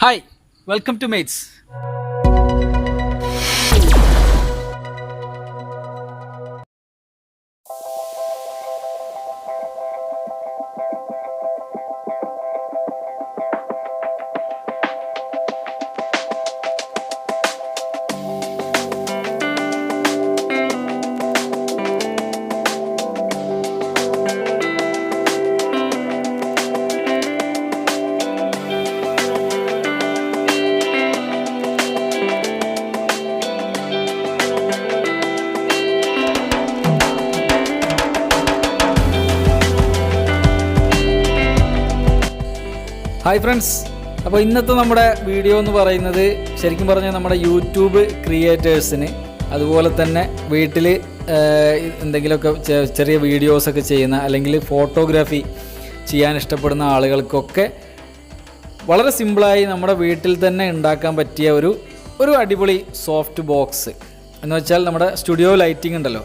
Hi, welcome to Mates. Hi friends, അപ്പോൾ ഇന്നത്തെ നമ്മുടെ വീഡിയോ എന്ന് പറയുന്നത് ശരിക്കും പറഞ്ഞാൽ നമ്മുടെ യൂട്യൂബ് ക്രിയേറ്റേഴ്സിന് അതുപോലെ തന്നെ വീട്ടിൽ എന്തെങ്കിലുമൊക്കെ ചെറിയ വീഡിയോസൊക്കെ ചെയ്യുന്ന അല്ലെങ്കിൽ ഫോട്ടോഗ്രാഫി ചെയ്യാൻ ഇഷ്ടപ്പെടുന്ന ആളുകൾക്കൊക്കെ വളരെ സിമ്പിളായി നമ്മുടെ വീട്ടിൽ തന്നെ ഉണ്ടാക്കാൻ പറ്റിയ ഒരു അടിപൊളി സോഫ്റ്റ് ബോക്സ് എന്ന് വെച്ചാൽ നമ്മുടെ സ്റ്റുഡിയോ ലൈറ്റിംഗ് ഉണ്ടല്ലോ,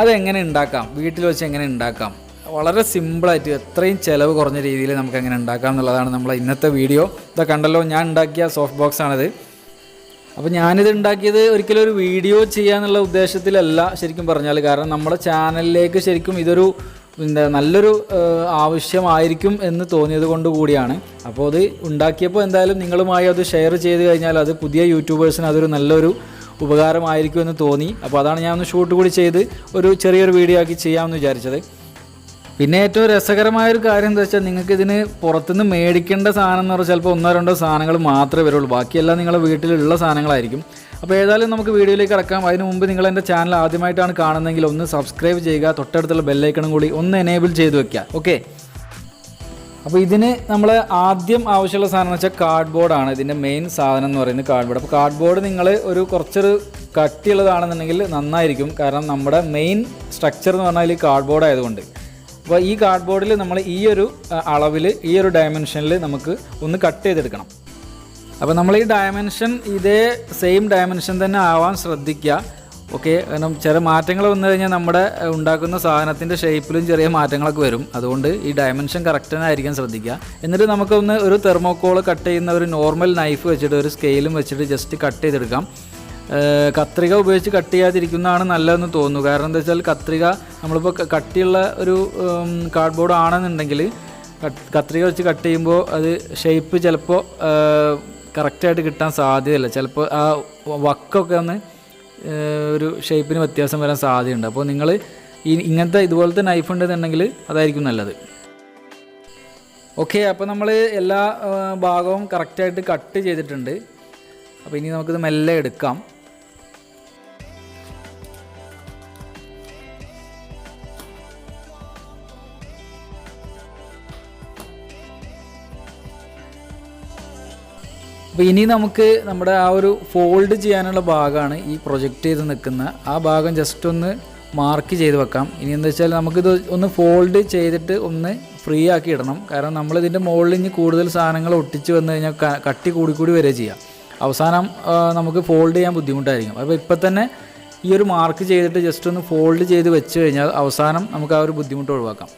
അതെങ്ങനെ ഉണ്ടാക്കാം, വീട്ടിൽ വെച്ച് എങ്ങനെ ഉണ്ടാക്കാം, വളരെ സിമ്പിളായിട്ട് എത്രയും ചിലവ് കുറഞ്ഞ രീതിയിൽ നമുക്ക് എങ്ങനെ ഉണ്ടാക്കാം എന്നുള്ളതാണ് നമ്മളെ ഇന്നത്തെ വീഡിയോ. ഇതൊക്കെ കണ്ടല്ലോ, ഞാൻ ഉണ്ടാക്കിയ സോഫ്റ്റ് ബോക്സ് ആണിത്. അപ്പോൾ ഞാനിത് ഉണ്ടാക്കിയത് ഒരിക്കലും ഒരു വീഡിയോ ചെയ്യാന്നുള്ള ഉദ്ദേശത്തിലല്ല ശരിക്കും പറഞ്ഞാൽ. കാരണം നമ്മുടെ ചാനലിലേക്ക് ശരിക്കും ഇതൊരു നല്ലൊരു ആവശ്യമായിരിക്കും എന്ന് തോന്നിയത് കൊണ്ട് കൂടിയാണ്. അപ്പോൾ അത് ഉണ്ടാക്കിയപ്പോൾ എന്തായാലും നിങ്ങളുമായി അത് ഷെയർ ചെയ്ത് കഴിഞ്ഞാൽ അത് പുതിയ യൂട്യൂബേഴ്സിന് അതൊരു നല്ലൊരു ഉപകാരമായിരിക്കും എന്ന് തോന്നി. അപ്പോൾ അതാണ് ഞാൻ ഒന്ന് ഷൂട്ട് കൂടി ചെയ്ത് ഒരു ചെറിയൊരു വീഡിയോ ആക്കി ചെയ്യാമെന്ന് വിചാരിച്ചത്. പിന്നെ ഏറ്റവും രസകരമായൊരു കാര്യം എന്താ വെച്ചാൽ, നിങ്ങൾക്ക് ഇതിന് പുറത്തുനിന്ന് മേടിക്കേണ്ട സാധനം എന്ന് പറഞ്ഞാൽ ചിലപ്പോൾ 1-2 സാധനങ്ങൾ മാത്രമേ വരുള്ളൂ, ബാക്കിയെല്ലാം നിങ്ങളുടെ വീട്ടിലുള്ള സാധനങ്ങളായിരിക്കും. അപ്പോൾ ഏതായാലും നമുക്ക് വീഡിയോയിലേക്ക് കിടക്കാം. അതിന് മുമ്പ് നിങ്ങൾ എൻ്റെ ചാനൽ ആദ്യമായിട്ടാണ് കാണുന്നതെങ്കിൽ ഒന്ന് സബ്സ്ക്രൈബ് ചെയ്യുക, തൊട്ടടുത്തുള്ള ബെല്ലൈക്കണും കൂടി ഒന്ന് എനേബിൾ ചെയ്ത് വെക്കുക. ഓക്കെ, അപ്പോൾ ഇതിന് നമ്മൾ ആദ്യം ആവശ്യമുള്ള സാധനം എന്ന് വെച്ചാൽ കാർഡ്ബോർഡാണ്. ഇതിൻ്റെ മെയിൻ സാധനം എന്ന് പറയുന്നത് കാർഡ്ബോർഡ്. അപ്പോൾ കാർഡ്ബോർഡ് നിങ്ങൾ കുറച്ചൊരു കട്ടിയുള്ളതാണെന്നുണ്ടെങ്കിൽ നന്നായിരിക്കും. കാരണം നമ്മുടെ മെയിൻ സ്ട്രക്ചർ എന്ന് പറഞ്ഞാൽ ഈ കാർഡ്ബോർഡ് ആയതുകൊണ്ട്. അപ്പോൾ ഈ കാർഡ്ബോർഡിൽ നമ്മൾ ഈ ഒരു അളവിൽ ഈ ഒരു ഡയമെൻഷനിൽ നമുക്ക് ഒന്ന് കട്ട് ചെയ്തെടുക്കണം. അപ്പോൾ നമ്മൾ ഈ ഡയമെൻഷൻ ഇതേ സെയിം ഡയമെൻഷൻ തന്നെ ആവാൻ ശ്രദ്ധിക്കുക. ഓക്കെ, കാരണം ചില മാറ്റങ്ങൾ വന്നു കഴിഞ്ഞാൽ നമ്മുടെ ഉണ്ടാക്കുന്ന സാധനത്തിൻ്റെ ഷേപ്പിലും ചെറിയ മാറ്റങ്ങളൊക്കെ വരും. അതുകൊണ്ട് ഈ ഡയമെൻഷൻ കറക്റ്റ് തന്നെ ആയിരിക്കാൻ ശ്രദ്ധിക്കുക. എന്നിട്ട് നമുക്കൊന്ന് ഒരു തെർമോക്കോൾ കട്ട് ചെയ്യുന്ന ഒരു നോർമൽ നൈഫ് വെച്ചിട്ട് ഒരു സ്കെയിലും വെച്ചിട്ട് ജസ്റ്റ് കട്ട് ചെയ്തെടുക്കാം. കത്രിക ഉപയോഗിച്ച് കട്ട് ചെയ്യാതിരിക്കുന്നതാണ് നല്ലതെന്ന് തോന്നുന്നു. കാരണം എന്താ വെച്ചാൽ കത്രിക നമ്മളിപ്പോൾ കട്ടിയുള്ള ഒരു കാർഡ്ബോർഡ് ആണെന്നുണ്ടെങ്കിൽ കത്രിക വെച്ച് കട്ട് ചെയ്യുമ്പോൾ അത് ഷേപ്പ് ചിലപ്പോൾ കറക്റ്റായിട്ട് കിട്ടാൻ സാധ്യതയില്ല. ചിലപ്പോൾ ആ വക്കൊക്കെ ഒന്ന് ഒരു ഷേപ്പിന് വ്യത്യാസം വരാൻ സാധ്യതയുണ്ട്. അപ്പോൾ നിങ്ങൾ ഇങ്ങനത്തെ ഇതുപോലത്തെ നൈഫ് ഉണ്ടെന്നുണ്ടെങ്കിൽ അതായിരിക്കും നല്ലത്. ഓക്കെ, അപ്പോൾ നമ്മൾ എല്ലാ ഭാഗവും കറക്റ്റായിട്ട് കട്ട് ചെയ്തിട്ടുണ്ട്. അപ്പോൾ ഇനി നമുക്കിത് മെല്ലെ എടുക്കാം. അപ്പോൾ ഇനി നമുക്ക് നമ്മുടെ ആ ഒരു ഫോൾഡ് ചെയ്യാനുള്ള ഭാഗമാണ് ഈ പ്രൊജക്റ്റ് ചെയ്ത് നിൽക്കുന്ന ആ ഭാഗം ജസ്റ്റ് ഒന്ന് മാർക്ക് ചെയ്ത് വെക്കാം. ഇനി എന്താ വെച്ചാൽ നമുക്കിത് ഒന്ന് ഫോൾഡ് ചെയ്തിട്ട് ഒന്ന് ഫ്രീ ആക്കി ഇടണം. കാരണം നമ്മളിതിൻ്റെ മുകളിൽ ഇനി കൂടുതൽ സാധനങ്ങൾ ഒട്ടിച്ച് വന്നു കഴിഞ്ഞാൽ കട്ടി കൂടി വരെ ചെയ്യാം. അവസാനം നമുക്ക് ഫോൾഡ് ചെയ്യാൻ ബുദ്ധിമുട്ടായിരിക്കും. അപ്പോൾ ഇപ്പം തന്നെ ഈ ഒരു മാർക്ക് ചെയ്തിട്ട് ജസ്റ്റ് ഒന്ന് ഫോൾഡ് ചെയ്ത് വെച്ച് കഴിഞ്ഞാൽ അവസാനം നമുക്ക് ആ ഒരു ബുദ്ധിമുട്ട് ഒഴിവാക്കാം.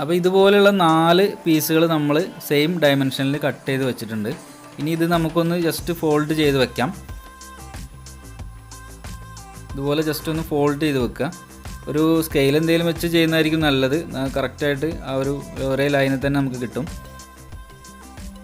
അപ്പോൾ ഇതുപോലെയുള്ള 4 പീസുകൾ നമ്മൾ സെയിം ഡയമെൻഷനിൽ കട്ട് ചെയ്ത് വെച്ചിട്ടുണ്ട്. ഇനി ഇത് നമുക്കൊന്ന് ജസ്റ്റ് ഫോൾഡ് ചെയ്ത് വെക്കാം. ഇതുപോലെ ജസ്റ്റ് ഒന്ന് ഫോൾഡ് ചെയ്ത് വെക്കുക. ഒരു സ്കെയിൽ എന്തെങ്കിലും വെച്ച് ചെയ്യുന്നതായിരിക്കും നല്ലത്. കറക്റ്റായിട്ട് ആ ഒരു ഒരേ ലൈനിൽ തന്നെ നമുക്ക് കിട്ടും.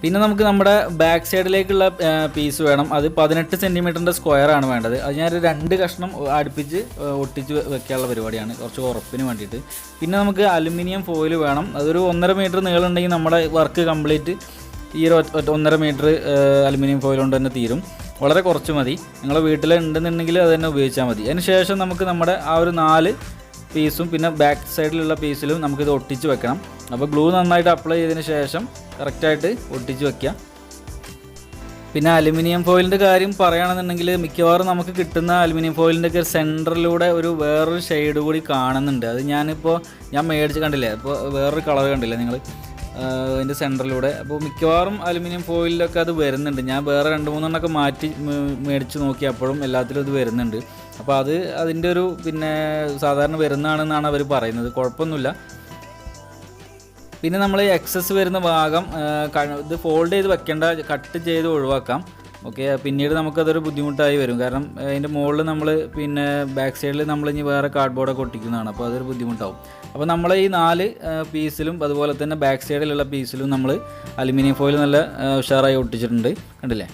പിന്നെ നമുക്ക് നമ്മുടെ ബാക്ക് സൈഡിലേക്കുള്ള പീസ് വേണം. അത് 18 സെൻറ്റിമീറ്ററിൻ്റെ സ്ക്വയറാണ് വേണ്ടത്. അത് ഞാൻ 2 കഷ്ണം അടുപ്പിച്ച് ഒട്ടിച്ച് വെക്കാനുള്ള പരിപാടിയാണ്, കുറച്ച് ഉറപ്പിന് വേണ്ടിയിട്ട്. പിന്നെ നമുക്ക് അലുമിനിയം ഫോയിൽ വേണം. അതൊരു 1.5 മീറ്റർ നീളം ഉണ്ടെങ്കിൽ നമ്മുടെ വർക്ക് കംപ്ലീറ്റ് ഈ ഒരു 1.5 മീറ്റർ അലുമിനിയം ഫോയിൽ കൊണ്ട് തന്നെ തീരും. വളരെ കുറച്ച് മതി. നിങ്ങളുടെ വീട്ടിൽ ഉണ്ടെന്നുണ്ടെങ്കിൽ അത് തന്നെ ഉപയോഗിച്ചാൽ മതി. അതിന് ശേഷം നമുക്ക് നമ്മുടെ ആ ഒരു 4 പീസും പിന്നെ ബാക്ക് സൈഡിലുള്ള പീസിലും നമുക്കിത് ഒട്ടിച്ച് വെക്കണം. അപ്പോൾ ഗ്ലൂ നന്നായിട്ട് അപ്ലൈ ചെയ്തതിന് ശേഷം കറക്റ്റായിട്ട് ഒട്ടിച്ച് വയ്ക്കുക. പിന്നെ അലുമിനിയം ഫോയിലിൻ്റെ കാര്യം പറയുകയാണെന്നുണ്ടെങ്കിൽ മിക്കവാറും നമുക്ക് കിട്ടുന്ന അലുമിനിയം ഫോയിലിൻ്റെയൊക്കെ സെൻറ്ററിലൂടെ വേറൊരു ഷെയ്ഡ് കൂടി കാണുന്നുണ്ട്. അത് ഞാൻ മേടിച്ച് കണ്ടില്ലേ, അപ്പോൾ വേറൊരു കളർ കണ്ടില്ലേ നിങ്ങൾ അതിൻ്റെ സെൻറ്ററിലൂടെ. അപ്പോൾ മിക്കവാറും അലുമിനിയം ഫോയിലൊക്കെ അത് വരുന്നുണ്ട്. ഞാൻ വേറെ 2-3 മാറ്റി മേടിച്ച് നോക്കിയപ്പോഴും എല്ലാത്തിലും ഇത് വരുന്നുണ്ട്. അപ്പോൾ അതിൻ്റെ സാധാരണ വരുന്നതാണെന്നാണ് അവർ പറയുന്നത്. കുഴപ്പമൊന്നുമില്ല. പിന്നെ നമ്മൾ എക്സസ് വരുന്ന ഭാഗം ഇത് ഫോൾഡ് ചെയ്ത് വെക്കേണ്ട, കട്ട് ചെയ്ത് ഒഴിവാക്കാം. ഓക്കെ, പിന്നീട് നമുക്കതൊരു ബുദ്ധിമുട്ടായി വരും. കാരണം അതിൻ്റെ മുകളിൽ നമ്മൾ പിന്നെ ബാക്ക് സൈഡിൽ നമ്മൾ ഇനി വേറെ കാർഡ്ബോർഡൊക്കെ ഒട്ടിക്കുന്നതാണ്, അപ്പോൾ അതൊരു ബുദ്ധിമുട്ടാവും. അപ്പോൾ നമ്മൾ ഈ 4 പീസിലും അതുപോലെ തന്നെ ബാക്ക് സൈഡിലുള്ള പീസിലും നമ്മൾ അലുമിനിയം ഫോയിൽ നല്ല ഉഷാറായി ഒട്ടിച്ചിട്ടുണ്ട്, കണ്ടില്ലേ.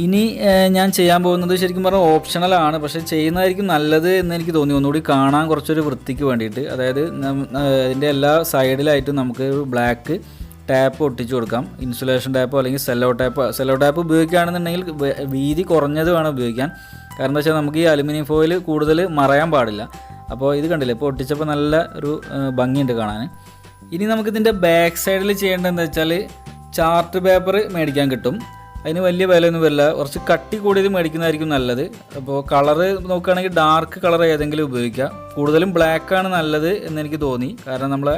ഇനി ഞാൻ ചെയ്യാൻ പോകുന്നത് ശരിക്കും പറഞ്ഞാൽ ഓപ്ഷണലാണ്, പക്ഷേ ചെയ്യുന്നതായിരിക്കും നല്ലത് എന്ന് എനിക്ക് തോന്നി, ഒന്നുകൂടി കാണാൻ കുറച്ചൊരു വൃത്തിക്ക് വേണ്ടിയിട്ട്. അതായത് ഇതിൻ്റെ എല്ലാ സൈഡിലായിട്ടും നമുക്ക് ഒരു ബ്ലാക്ക് ടാപ്പ് ഒട്ടിച്ചു കൊടുക്കാം, ഇൻസുലേഷൻ ടാപ്പോ അല്ലെങ്കിൽ സെല്ലോ ടാപ്പ് ഉപയോഗിക്കുകയാണെന്നുണ്ടെങ്കിൽ വീതി കുറഞ്ഞത് വേണം ഉപയോഗിക്കാൻ. കാരണം എന്താ വെച്ചാൽ നമുക്ക് ഈ അലുമിനിയം ഫോയിൽ കൂടുതൽ മറയാൻ പാടില്ല. അപ്പോൾ ഇത് കണ്ടില്ലേ, ഇപ്പോൾ ഒട്ടിച്ചപ്പോൾ നല്ല ഒരു ഭംഗിയുണ്ട് കാണാൻ. ഇനി നമുക്കിതിൻ്റെ ബാക്ക് സൈഡിൽ ചെയ്യേണ്ടതെന്ന് വെച്ചാൽ ചാർട്ട് പേപ്പർ മേടിക്കാൻ കിട്ടും. അതിന് വലിയ വിലയൊന്നും വരില്ല, കുറച്ച് കട്ടി കൂടിയത് മേടിക്കുന്നതായിരിക്കും നല്ലത്. അപ്പോൾ കളറ് നോക്കുകയാണെങ്കിൽ ഡാർക്ക് കളർ ഏതെങ്കിലും ഉപയോഗിക്കുക. കൂടുതലും ബ്ലാക്കാണ് നല്ലത് എന്നെനിക്ക് തോന്നി, കാരണം നമ്മളെ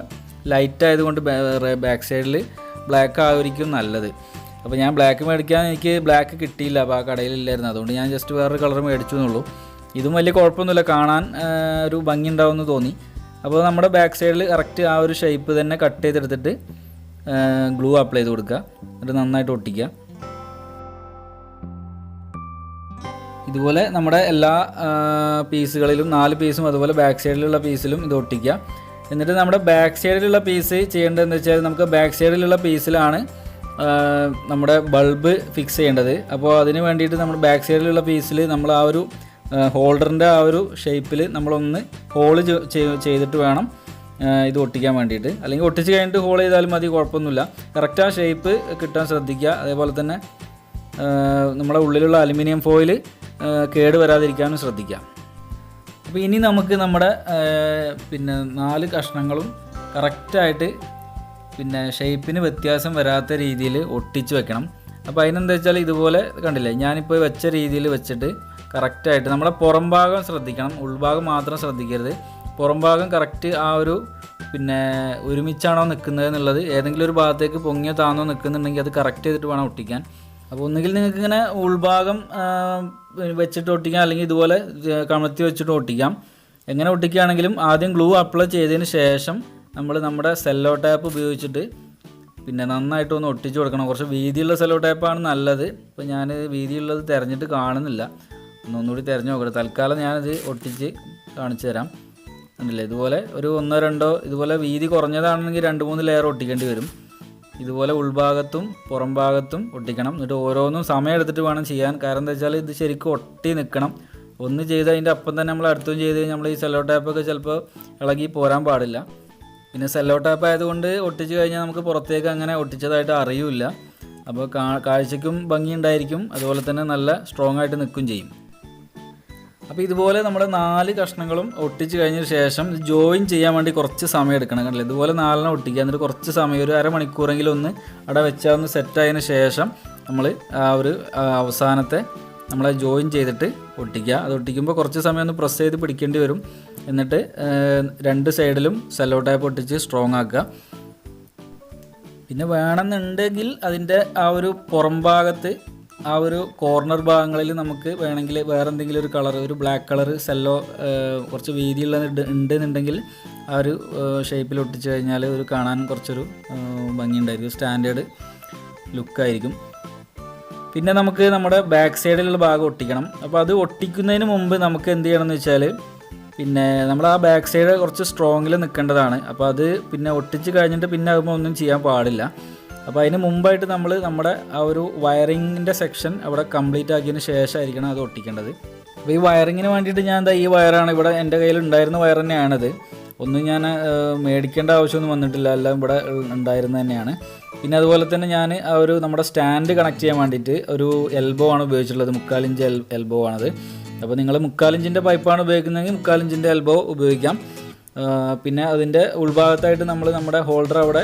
ലൈറ്റ് ആയതുകൊണ്ട് ബാക്ക് സൈഡിൽ ബ്ലാക്ക് ആയിരിക്കും നല്ലത്. അപ്പോൾ ഞാൻ ബ്ലാക്ക് മേടിക്കാൻ എനിക്ക് ബ്ലാക്ക് കിട്ടിയില്ല, അപ്പോൾ ആ കടയിലില്ലായിരുന്നു, അതുകൊണ്ട് ഞാൻ ജസ്റ്റ് വേറൊരു കളർ മേടിച്ചു എന്നുള്ളൂ. ഇതും വലിയ കുഴപ്പമൊന്നുമില്ല, കാണാൻ ഒരു ഭംഗി ഉണ്ടാവുമെന്ന് തോന്നി. അപ്പോൾ നമ്മുടെ ബാക്ക് സൈഡിൽ കറക്റ്റ് ആ ഒരു ഷേപ്പ് തന്നെ കട്ട് ചെയ്തെടുത്തിട്ട് ഗ്ലൂ അപ്ലൈ ചെയ്ത് കൊടുക്കുക, എന്നിട്ട് നന്നായിട്ട് ഒട്ടിക്കുക. ഇതുപോലെ നമ്മുടെ എല്ലാ പീസുകളിലും 4 പീസും അതുപോലെ ബാക്ക് സൈഡിലുള്ള പീസിലും ഇത് ഒട്ടിക്കുക. എന്നിട്ട് നമ്മുടെ ബാക്ക് സൈഡിലുള്ള പീസ് ചെയ്യേണ്ടതെന്ന് വെച്ചാൽ നമുക്ക് ബാക്ക് സൈഡിലുള്ള പീസിലാണ് നമ്മുടെ ബൾബ് ഫിക്സ് ചെയ്യേണ്ടത്. അപ്പോൾ അതിന് വേണ്ടിയിട്ട് നമ്മുടെ ബാക്ക് സൈഡിലുള്ള പീസിൽ നമ്മൾ ആ ഒരു ഹോൾഡറിൻ്റെ ആ ഒരു ഷേപ്പിൽ നമ്മളൊന്ന് ഹോള് ചെയ്തിട്ട് വേണം ഇത് ഒട്ടിക്കാൻ വേണ്ടിയിട്ട്. അല്ലെങ്കിൽ ഒട്ടിച്ച് കഴിഞ്ഞിട്ട് ഹോൾ ചെയ്താലും മതി, കുഴപ്പമൊന്നുമില്ല. കറക്റ്റ് ആ ഷേപ്പ് കിട്ടാൻ ശ്രദ്ധിക്കുക. അതേപോലെ തന്നെ നമ്മുടെ ഉള്ളിലുള്ള അലുമിനിയം ഫോയിൽ കേട് വരാതിരിക്കാനും ശ്രദ്ധിക്കാം. അപ്പോൾ ഇനി നമുക്ക് നമ്മുടെ പിന്നെ 4 കഷ്ണങ്ങളും കറക്റ്റായിട്ട് പിന്നെ ഷേപ്പിന് വ്യത്യാസം വരാത്ത രീതിയിൽ ഒട്ടിച്ച് വെക്കണം. അപ്പോൾ അതിനെന്താ വെച്ചാൽ ഇതുപോലെ കണ്ടില്ലേ, ഞാനിപ്പോൾ വെച്ച രീതിയിൽ വെച്ചിട്ട് കറക്റ്റായിട്ട് നമ്മുടെ പുറം ഭാഗം ശ്രദ്ധിക്കണം, ഉൾഭാഗം മാത്രം ശ്രദ്ധിക്കരുത്. പുറം ഭാഗം കറക്റ്റ് ആ ഒരു പിന്നെ ഒരുമിച്ചാണോ നിൽക്കുന്നത് എന്നുള്ളത്, ഏതെങ്കിലും ഒരു ഭാഗത്തേക്ക് പൊങ്ങിയോ താന്നോ നിൽക്കുന്നുണ്ടെങ്കിൽ അത് കറക്റ്റ് ചെയ്തിട്ട് വേണം ഒട്ടിക്കാൻ. അപ്പോൾ ഒന്നുകിൽ നിങ്ങൾക്ക് ഇങ്ങനെ ഉൾഭാഗം വെച്ചിട്ട് ഒട്ടിക്കാം, അല്ലെങ്കിൽ ഇതുപോലെ കമഴ്ത്തി വെച്ചിട്ട് ഒട്ടിക്കാം. എങ്ങനെ ഒട്ടിക്കുകയാണെങ്കിലും ആദ്യം ഗ്ലൂ അപ്ലൈ ചെയ്തതിന് ശേഷം നമ്മൾ നമ്മുടെ സെല്ലോ ടാപ്പ് ഉപയോഗിച്ചിട്ട് പിന്നെ നന്നായിട്ടൊന്ന് ഒട്ടിച്ച് കൊടുക്കണം. കുറച്ച് വീതിയുള്ള സെല്ലോ ടാപ്പാണ് നല്ലത്. ഇപ്പോൾ ഞാൻ വീതിയുള്ളത് തിരഞ്ഞിട്ട് കാണുന്നില്ല, ഒന്നുകൂടി തിരഞ്ഞു നോക്കട്ടെ. തൽക്കാലം ഞാനിത് ഒട്ടിച്ച് കാണിച്ചു തരാം. കണ്ടില്ലേ, ഇതുപോലെ ഒരു 1-2 ഇതുപോലെ വീതി കുറഞ്ഞതാണെങ്കിൽ 2-3 ലെയർ ഒട്ടിക്കേണ്ടി വരും. ഇതുപോലെ ഉൾഭാഗത്തും പുറം ഭാഗത്തും ഒട്ടിക്കണം. എന്നിട്ട് ഓരോന്നും സമയം എടുത്തിട്ട് വേണം ചെയ്യാൻ. കാരണം എന്താ വെച്ചാൽ ഇത് ശരിക്കും ഒട്ടി നിൽക്കണം. ഒന്ന് ചെയ്ത് അതിൻ്റെ അപ്പം തന്നെ നമ്മൾ അടുത്തും ചെയ്ത് നമ്മൾ ഈ സെല്ലോ ടാപ്പൊക്കെ ചിലപ്പോൾ ഇളകി പോരാൻ പാടില്ല. പിന്നെ സെല്ലോ ടാപ്പ് ആയതുകൊണ്ട് ഒട്ടിച്ച് കഴിഞ്ഞാൽ നമുക്ക് പുറത്തേക്ക് അങ്ങനെ ഒട്ടിച്ചതായിട്ട് അറിയില്ല. അപ്പോൾ കാഴ്ചയ്ക്കും ഭംഗിയുണ്ടായിരിക്കും, അതുപോലെ തന്നെ നല്ല സ്ട്രോങ് ആയിട്ട് നിൽക്കുകയും ചെയ്യും. അപ്പോൾ ഇതുപോലെ നമ്മൾ 4 കഷ്ണങ്ങളും ഒട്ടിച്ച് കഴിഞ്ഞതിന് ശേഷം ജോയിൻ ചെയ്യാൻ വേണ്ടി കുറച്ച് സമയം എടുക്കണം. കണ്ടില്ലേ, ഇതുപോലെ 4 ഒട്ടിക്കുക. എന്നിട്ട് കുറച്ച് സമയം, ഒരു അരമണിക്കൂറെങ്കിലും ഒന്ന് അവിടെ വെച്ചാൽ ഒന്ന് സെറ്റായതിന് ശേഷം നമ്മൾ ആ ഒരു അവസാനത്തെ നമ്മളെ ജോയിൻ ചെയ്തിട്ട് ഒട്ടിക്കുക. അത് ഒട്ടിക്കുമ്പോൾ കുറച്ച് സമയം ഒന്ന് പ്രസ് ചെയ്ത് പിടിക്കേണ്ടി വരും. എന്നിട്ട് 2 സൈഡിലും സെല്ലോ ടാപ്പ് ഒട്ടിച്ച് സ്ട്രോങ് ആക്കുക. പിന്നെ വേണമെന്നുണ്ടെങ്കിൽ അതിൻ്റെ ആ ഒരു പുറം ഭാഗത്ത് ആ ഒരു കോർണർ ഭാഗങ്ങളിൽ നമുക്ക് വേണമെങ്കിൽ വേറെ എന്തെങ്കിലും ഒരു കളർ, ഒരു ബ്ലാക്ക് കളർ സെല്ലോ കുറച്ച് വീതിയുള്ള ഉണ്ടെന്നുണ്ടെങ്കിൽ ആ ഒരു ഷേപ്പിൽ ഒട്ടിച്ച് കഴിഞ്ഞാൽ ഒരു കാണാൻ കുറച്ചൊരു ഭംഗിയുണ്ടായിരിക്കും, സ്റ്റാൻഡേർഡ് ലുക്കായിരിക്കും. പിന്നെ നമുക്ക് നമ്മുടെ ബാക്ക് സൈഡിലുള്ള ഭാഗം ഒട്ടിക്കണം. അപ്പോൾ അത് ഒട്ടിക്കുന്നതിന് മുമ്പ് നമുക്ക് എന്ത് ചെയ്യണമെന്ന് വെച്ചാൽ പിന്നെ നമ്മൾ ആ ബാക്ക് സൈഡ് കുറച്ച് സ്ട്രോങ്ങിൽ നിൽക്കേണ്ടതാണ്. അപ്പോൾ അത് പിന്നെ ഒട്ടിച്ച് കഴിഞ്ഞിട്ട് പിന്നെ ആകുമ്പോൾ ഒന്നും ചെയ്യാൻ പാടില്ല. അപ്പോൾ അതിന് മുമ്പായിട്ട് നമ്മൾ നമ്മുടെ ആ ഒരു വയറിങ്ങിൻ്റെ സെക്ഷൻ അവിടെ കംപ്ലീറ്റ് ആക്കിയതിന് ശേഷമായിരിക്കണം അത് ഒട്ടിക്കേണ്ടത്. അപ്പോൾ ഈ വയറിങ്ങിന് വേണ്ടിയിട്ട് ഞാൻ എന്താ ഈ വയറാണ് ഇവിടെ എൻ്റെ കയ്യിൽ ഉണ്ടായിരുന്ന വയർ തന്നെയാണിത്. ഒന്നും ഞാൻ മേടിക്കേണ്ട ആവശ്യമൊന്നും വന്നിട്ടില്ല, എല്ലാം ഇവിടെ ഉണ്ടായിരുന്നത് തന്നെയാണ്. പിന്നെ അതുപോലെ തന്നെ ഞാൻ ആ ഒരു നമ്മുടെ സ്റ്റാൻഡ് കണക്ട് ചെയ്യാൻ വേണ്ടിയിട്ട് ഒരു എൽബോ ആണ് ഉപയോഗിച്ചിട്ടുള്ളത്, 3/4 ഇഞ്ച് എൽബോ ആണത്. അപ്പോൾ നിങ്ങൾ 3/4 ഇഞ്ചിൻ്റെ പൈപ്പാണ് ഉപയോഗിക്കുന്നതെങ്കിൽ 3/4 ഇഞ്ചിൻ്റെ എൽബോ ഉപയോഗിക്കാം. പിന്നെ അതിൻ്റെ ഉൾഭാഗത്തായിട്ട് നമ്മൾ നമ്മുടെ ഹോൾഡർ അവിടെ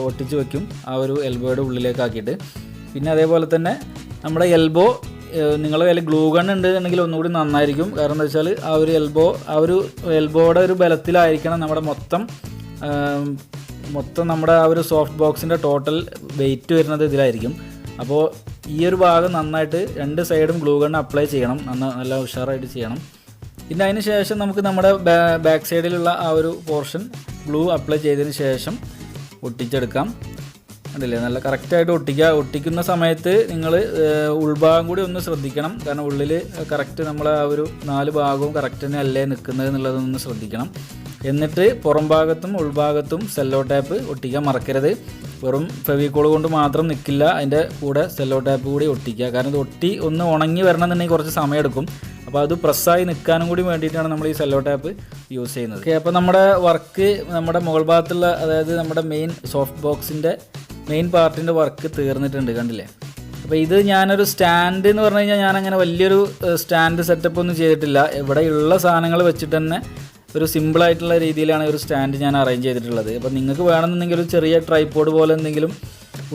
ഒട്ടിച്ച് വയ്ക്കും, ആ ഒരു എൽബോയുടെ ഉള്ളിലേക്ക് ആക്കിയിട്ട്. പിന്നെ അതേപോലെ തന്നെ നമ്മുടെ എൽബോ നിങ്ങളുടെ കയ്യിൽ ഗ്ലൂ ഗൺ ഉണ്ടെന്നുണ്ടെങ്കിൽ ഒന്നുകൂടി നന്നായിരിക്കും. കാരണം എന്താ വെച്ചാൽ ആ ഒരു എൽബോയുടെ ഒരു ബലത്തിലായിരിക്കണം നമ്മുടെ മൊത്തം നമ്മുടെ ആ ഒരു സോഫ്റ്റ് ബോക്സിൻ്റെ ടോട്ടൽ വെയിറ്റ് വരുന്നത് ഇതിലായിരിക്കും. അപ്പോൾ ഈ ഒരു ഭാഗം നന്നായിട്ട് 2 സൈഡും ഗ്ലൂ ഗൺ അപ്ലൈ ചെയ്യണം, നല്ല ഉഷാറായിട്ട് ചെയ്യണം. പിന്നെ അതിന് ശേഷം നമുക്ക് നമ്മുടെ ബാക്ക് സൈഡിലുള്ള ആ ഒരു പോർഷൻ ഗ്ലൂ അപ്ലൈ ചെയ്തതിന് ശേഷം ഒട്ടിച്ചെടുക്കാം. കണ്ടില്ലേ, നല്ല കറക്റ്റായിട്ട് ഒട്ടിക്കുന്ന സമയത്ത് നിങ്ങൾ ഉൾഭാഗം കൂടി ഒന്ന് ശ്രദ്ധിക്കണം. കാരണം ഉള്ളിൽ കറക്റ്റ് നമ്മൾ ആ ഒരു 4 ഭാഗവും കറക്റ്റ് തന്നെ അല്ലേ നിൽക്കുന്നത് എന്നുള്ളതൊന്ന് ശ്രദ്ധിക്കണം. എന്നിട്ട് പുറം ഭാഗത്തും ഉൾഭാഗത്തും സെല്ലോ ടാപ്പ് ഒട്ടിക്കാൻ മറക്കരുത്. വെറും ഫെവിക്കോൾ കൊണ്ട് മാത്രം നിൽക്കില്ല, അതിൻ്റെ കൂടെ സെല്ലോ ടാപ്പ് കൂടി ഒട്ടിക്കുക. കാരണം ഇത് ഒന്ന് ഉണങ്ങി വരണമെന്നുണ്ടെങ്കിൽ കുറച്ച് സമയമെടുക്കും. അപ്പോൾ അത് പ്രസ്സായി നിൽക്കാനും കൂടി വേണ്ടിയിട്ടാണ് നമ്മൾ ഈ സെല്ലോ ടാപ്പ് യൂസ് ചെയ്യുന്നത്. ഓക്കെ, അപ്പോൾ നമ്മുടെ വർക്ക് നമ്മുടെ മുകൾ ഭാഗത്തുള്ള, അതായത് നമ്മുടെ മെയിൻ സോഫ്റ്റ് ബോക്സിൻ്റെ മെയിൻ പാർട്ടിൻ്റെ വർക്ക് തീർന്നിട്ടുണ്ട്. കണ്ടില്ലേ. അപ്പോൾ ഇത് ഞാനൊരു സ്റ്റാൻഡ് എന്ന് പറഞ്ഞു കഴിഞ്ഞാൽ ഞാനങ്ങനെ വലിയൊരു സ്റ്റാൻഡ് സെറ്റപ്പ് ഒന്നും ചെയ്തിട്ടില്ല. ഇവിടെ ഉള്ള സാധനങ്ങൾ വെച്ചിട്ട് തന്നെ ഒരു സിമ്പിളായിട്ടുള്ള രീതിയിലാണ് ഒരു സ്റ്റാൻഡ് ഞാൻ അറേഞ്ച് ചെയ്തിട്ടുള്ളത്. അപ്പോൾ നിങ്ങൾക്ക് വേണമെന്നുണ്ടെങ്കിൽ ഒരു ചെറിയ ട്രൈപോഡ് പോലെ എന്തെങ്കിലും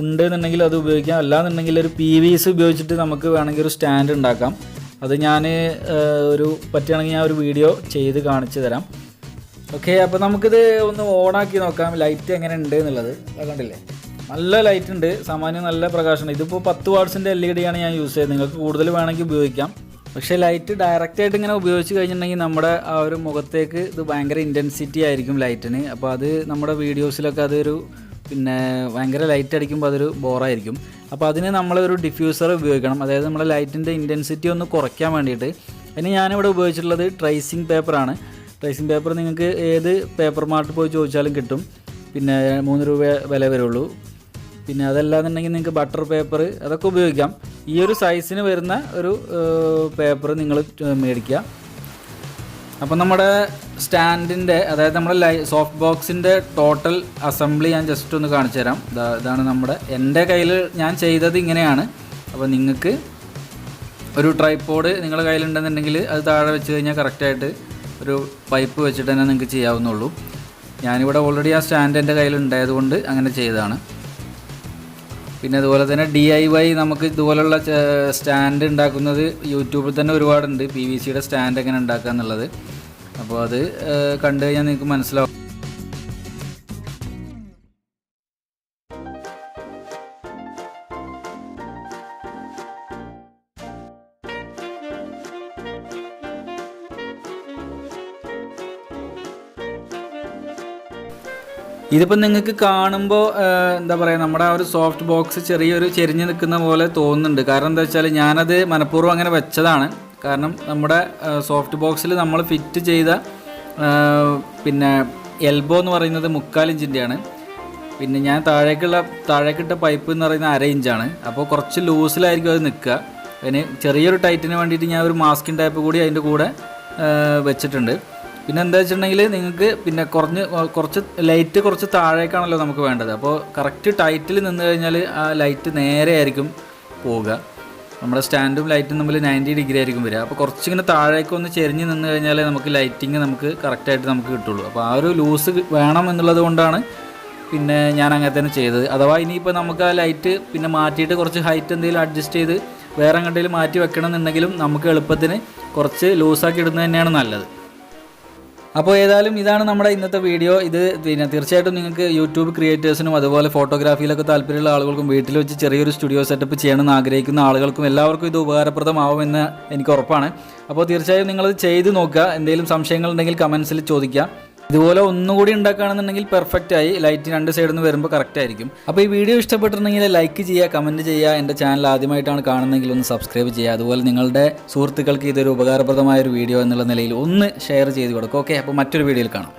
ഉണ്ടെന്നുണ്ടെങ്കിൽ അത് ഉപയോഗിക്കാം. അല്ലാന്നുണ്ടെങ്കിൽ ഒരു PVC ഉപയോഗിച്ചിട്ട് നമുക്ക് വേണമെങ്കിൽ ഒരു സ്റ്റാൻഡ് ഉണ്ടാക്കാം. അത് ഞാൻ പറ്റുകയാണെങ്കിൽ ഞാൻ ഒരു വീഡിയോ ചെയ്ത് കാണിച്ചു തരാം. ഓക്കെ, അപ്പോൾ നമുക്കിത് ഒന്ന് ഓണാക്കി നോക്കാം, ലൈറ്റ് എങ്ങനെ ഉണ്ട് എന്നുള്ളത്. അത് കണ്ടില്ലേ, നല്ല ലൈറ്റ് ഉണ്ട്, സാമാന്യം നല്ല പ്രകാശമുണ്ട്. ഇതിപ്പോൾ 10 വാട്ട്സിൻ്റെ LED ആണ് ഞാൻ യൂസ് ചെയ്തത്. നിങ്ങൾക്ക് കൂടുതൽ വേണമെങ്കിൽ ഉപയോഗിക്കാം. പക്ഷേ ലൈറ്റ് ഡയറക്റ്റായിട്ട് ഇങ്ങനെ ഉപയോഗിച്ച് കഴിഞ്ഞിട്ടുണ്ടെങ്കിൽ നമ്മുടെ ആ ഒരു മുഖത്തേക്ക് ഇത് ഭയങ്കര ഇൻറ്റൻസിറ്റി ആയിരിക്കും ലൈറ്റിന്. അപ്പോൾ അത് നമ്മുടെ വീഡിയോസിലൊക്കെ അതൊരു ഭയങ്കര ലൈറ്റ് അടിക്കുമ്പോൾ അതൊരു ബോറായിരിക്കും. അപ്പോൾ അതിന് നമ്മളൊരു ഡിഫ്യൂസർ ഉപയോഗിക്കണം. അതായത് നമ്മുടെ ലൈറ്റിൻ്റെ ഇൻറ്റൻസിറ്റി ഒന്ന് കുറയ്ക്കാൻ വേണ്ടിയിട്ട്. അതിന് ഞാനിവിടെ ഉപയോഗിച്ചിട്ടുള്ളത് ട്രേസിങ് പേപ്പറാണ്. ട്രേസിങ് പേപ്പർ നിങ്ങൾക്ക് ഏത് പേപ്പർ മാർട്ടിൽ പോയി ചോദിച്ചാലും കിട്ടും. 3 രൂപ വില വരുള്ളൂ. അതല്ലാന്നുണ്ടെങ്കിൽ നിങ്ങൾക്ക് ബട്ടർ പേപ്പർ അതൊക്കെ ഉപയോഗിക്കാം. ഈ ഒരു സൈസിന് വരുന്ന ഒരു പേപ്പർ നിങ്ങൾ മേടിക്കുക. അപ്പോൾ നമ്മുടെ സ്റ്റാൻഡിൻ്റെ, അതായത് നമ്മുടെ സോഫ്റ്റ് ബോക്സിൻ്റെ ടോട്ടൽ അസംബ്ലി ഞാൻ ജസ്റ്റ് ഒന്ന് കാണിച്ചു തരാം. ഇതാണ് എൻ്റെ കയ്യിൽ ഞാൻ ചെയ്തത് ഇങ്ങനെയാണ്. അപ്പോൾ നിങ്ങൾക്ക് ഒരു ട്രൈപോഡ് നിങ്ങളുടെ കയ്യിലുണ്ടെന്നുണ്ടെങ്കിൽ അത് താഴെ വെച്ച് കഴിഞ്ഞാൽ കറക്റ്റായിട്ട് ഒരു പൈപ്പ് വെച്ചിട്ട് തന്നെ നിങ്ങൾക്ക് ചെയ്യാവുന്നുള്ളൂ. ഞാനിവിടെ ഓൾറെഡി ആ സ്റ്റാൻഡ് എൻ്റെ കയ്യിലുണ്ടായതുകൊണ്ട് അങ്ങനെ ചെയ്തതാണ്. അതുപോലെ തന്നെ DIY നമുക്ക് ഇതുപോലുള്ള സ്റ്റാൻഡ് ഉണ്ടാക്കുന്നത് യൂട്യൂബിൽ തന്നെ ഒരുപാടുണ്ട്. PVCയുടെ സ്റ്റാൻഡ് എങ്ങനെ ഉണ്ടാക്കുക എന്നുള്ളത്. അപ്പോൾ അത് കണ്ടു കഴിഞ്ഞാൽ നിങ്ങൾക്ക് മനസ്സിലാവും. ഇതിപ്പോൾ നിങ്ങൾക്ക് കാണുമ്പോൾ എന്താ പറയുക, നമ്മുടെ ആ ഒരു സോഫ്റ്റ് ബോക്സ് ചെറിയൊരു ചെരിഞ്ഞ് നിൽക്കുന്ന പോലെ തോന്നുന്നുണ്ട്. കാരണം എന്താ വെച്ചാൽ ഞാനത് മനഃപൂർവ്വം അങ്ങനെ വെച്ചതാണ്. കാരണം നമ്മുടെ സോഫ്റ്റ് ബോക്സിൽ നമ്മൾ ഫിറ്റ് ചെയ്ത എൽബോ എന്ന് പറയുന്നത് 3/4 ഇഞ്ചിൻ്റെയാണ്. ഞാൻ താഴേക്കിട്ട പൈപ്പ് എന്ന് പറയുന്നത് 1/2 ഇഞ്ചാണ്. അപ്പോൾ കുറച്ച് ലൂസിലായിരിക്കും അത് നിൽക്കുക. ചെറിയൊരു ടൈറ്റിന് വേണ്ടിയിട്ട് ഞാൻ ഒരു മാസ്കിൻ ടൈപ്പ് കൂടി അതിൻ്റെ കൂടെ വെച്ചിട്ടുണ്ട്. എന്താ വെച്ചിട്ടുണ്ടെങ്കിൽ നിങ്ങൾക്ക് കുറച്ച് ലൈറ്റ് കുറച്ച് താഴേക്കാണല്ലോ നമുക്ക് വേണ്ടത്. അപ്പോൾ കറക്റ്റ് ടൈറ്റിൽ നിന്ന് കഴിഞ്ഞാൽ ആ ലൈറ്റ് നേരെ ആയിരിക്കും പോവുക. നമ്മുടെ സ്റ്റാൻഡും ലൈറ്റും തമ്മിൽ 90 ഡിഗ്രി ആയിരിക്കും വരിക. അപ്പോൾ കുറച്ചിങ്ങനെ താഴേക്കൊന്ന് ചെരിഞ്ഞ് നിന്ന് കഴിഞ്ഞാൽ നമുക്ക് ലൈറ്റിങ് നമുക്ക് കറക്റ്റായിട്ട് നമുക്ക് കിട്ടുള്ളൂ. അപ്പോൾ ആ ഒരു ലൂസ് വേണം എന്നുള്ളത് കൊണ്ടാണ് ഞാൻ അങ്ങനെ തന്നെ ചെയ്തത്. അഥവാ ഇനിയിപ്പോൾ നമുക്ക് ആ ലൈറ്റ് മാറ്റിയിട്ട് കുറച്ച് ഹൈറ്റ് എന്തെങ്കിലും അഡ്ജസ്റ്റ് ചെയ്ത് വേറെ എങ്ങോട്ടെങ്കിലും മാറ്റി വെക്കണം എന്നുണ്ടെങ്കിലും നമുക്ക് എളുപ്പത്തിന് കുറച്ച് ലൂസാക്കി ഇടുന്നത് തന്നെയാണ് നല്ലത്. അപ്പോൾ ഏതായാലും ഇതാണ് നമ്മുടെ ഇന്നത്തെ വീഡിയോ. ഇത് തീർച്ചയായിട്ടും നിങ്ങൾക്ക് യൂട്യൂബ് ക്രിയേറ്റേഴ്സിനും അതുപോലെ ഫോട്ടോഗ്രാഫിയിലൊക്കെ താല്പര്യമുള്ള ആളുകൾക്കും വീട്ടിൽ വെച്ച് ചെറിയൊരു സ്റ്റുഡിയോ സെറ്റപ്പ് ചെയ്യണമെന്ന് ആഗ്രഹിക്കുന്ന ആളുകൾക്കും എല്ലാവർക്കും ഇത് ഉപകാരപ്രദമാവുമെന്ന് എനിക്ക് ഉറപ്പാണ്. അപ്പോൾ തീർച്ചയായും നിങ്ങളത് ചെയ്ത് നോക്കുക. എന്തെങ്കിലും സംശയങ്ങളുണ്ടെങ്കിൽ കമൻസിൽ ചോദിക്കുക. ഇതുപോലെ ഒന്നുകൂടി ഉണ്ടാക്കുകയാണെന്നുണ്ടെങ്കിൽ പെർഫെക്റ്റ് ആയി. ലൈറ്റ് 2 സൈഡിൽ നിന്ന് വരുമ്പോൾ കറക്റ്റ് ആയിരിക്കും. അപ്പോൾ ഈ വീഡിയോ ഇഷ്ടപ്പെട്ടിട്ടുണ്ടെങ്കിൽ ലൈക്ക് ചെയ്യുക, കമൻറ്റ് ചെയ്യുക. എൻ്റെ ചാനൽ ആദ്യമായിട്ടാണ് കാണുന്നതെങ്കിൽ ഒന്ന് സബ്സ്ക്രൈബ് ചെയ്യുക. അതുപോലെ നിങ്ങളുടെ സുഹൃത്തുക്കൾക്ക് ഇതൊരു ഉപകാരപ്രദമായ ഒരു വീഡിയോ എന്നുള്ള നിലയിൽ ഒന്ന് ഷെയർ ചെയ്ത് കൊടുക്കുക. ഓക്കെ, അപ്പോൾ മറ്റൊരു വീഡിയോയിൽ കാണാം.